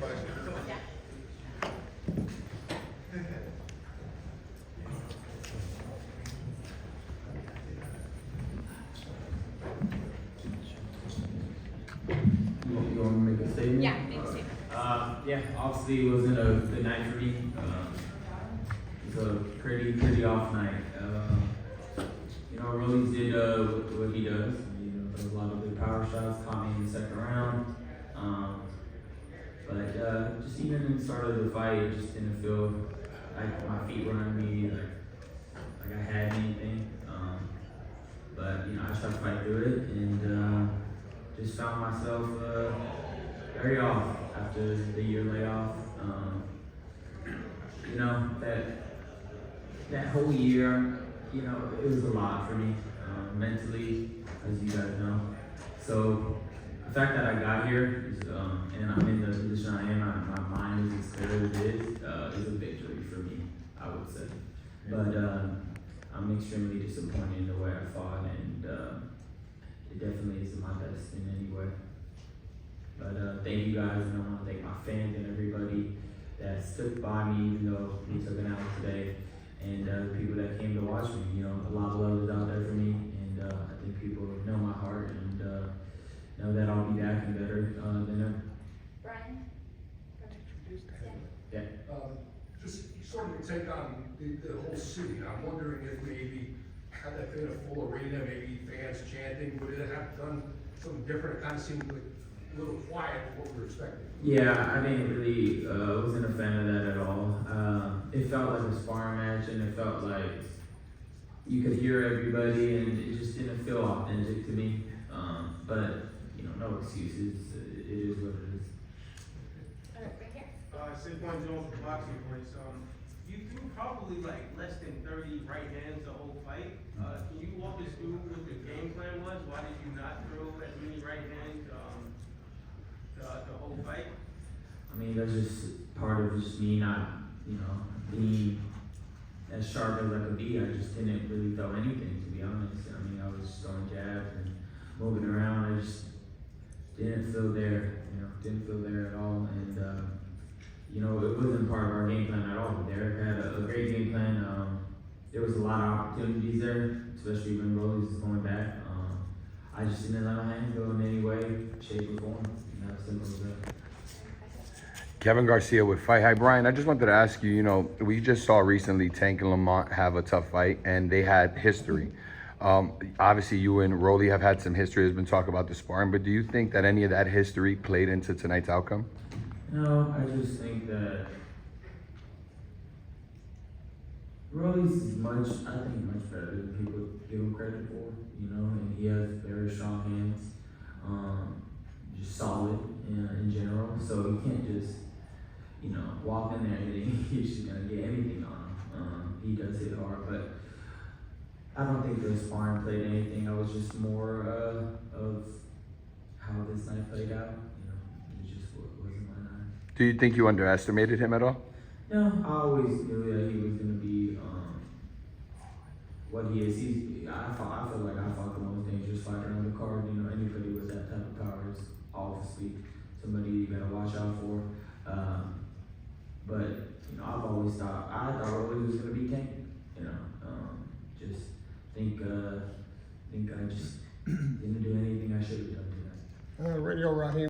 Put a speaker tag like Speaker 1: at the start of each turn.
Speaker 1: You want me to make a statement?
Speaker 2: Yeah, make a statement.
Speaker 1: Yeah, obviously it wasn't a good night for me. It was a pretty off night. Rolly did what he does. There was a lot of good power shots, caught me in the second round. But just even in the start of the fight, it just didn't feel like my feet were under me, like I had anything. But I tried to fight through it and just found myself very off after the year layoff. That whole year, it was a lot for me mentally, as you guys know. So the fact that I got here is, and I'm in the position I am, my mind is as clear as it is a victory for me, I would say. But I'm extremely disappointed in the way I fought, and it definitely isn't my best in any way. But thank you guys, and I want to thank my fans and everybody that stood by me, even though we took an out today, and the people that came to watch me. A lot of love is out there for me, and I think people know my heart and know that I'll be back and better than ever.
Speaker 2: Ryan?
Speaker 1: Yeah.
Speaker 3: Just sort of take on the whole city. I'm wondering if maybe, had that been a full arena, maybe fans chanting, would it have done something different? It kind of seemed like a little quiet for what we were expecting.
Speaker 1: Yeah, I didn't really, wasn't a fan of that at all. It felt like a sparring match, and it felt like you could hear everybody, and it just didn't feel authentic to me. But, no excuses. It is what it is.
Speaker 2: Right here.
Speaker 4: Saquon Jones for Boxing Points. You threw probably like less than 30 right hands the whole fight. Can you walk us through what the game plan was? Why did you not throw as many right hands the whole fight?
Speaker 1: I mean, that's just part of just me not, being as sharp as I could be. I just didn't really throw anything, to be honest. I mean, I was throwing jabs and moving around. I just didn't feel there, didn't feel there at all. And, it wasn't part of our game plan at all. Derek had a great game plan. There was a lot of opportunities there, especially when Rolly was going back. I just didn't let my hands go in any way, shape, or form. And that's simple as that.
Speaker 5: Kevin Garcia with FightHype. Brian, I just wanted to ask you, we just saw recently Tank and Lamont have a tough fight, and they had history. Obviously, you and Rolly have had some history. There's been talk about the sparring, but do you think that any of that history played into tonight's outcome?
Speaker 1: No, I just think that Rolly's much better than people give him credit for, and he has very strong hands, just solid in general. So you can't just, walk in there and think he's just gonna get anything on him. He does hit hard, but I don't think the sparring played anything. I was just more of how this night played out. It just wasn't my night.
Speaker 5: Do you think you underestimated him at all?
Speaker 1: No, I always knew that he was going to be what he is. I feel like I fought the most dangerous fighter on the card. Anybody with that type of power is obviously somebody you got to watch out for. But I've always thought Rolly was going to be Tank. Just think I just didn't do anything I should have done tonight.
Speaker 3: Radio Raheem.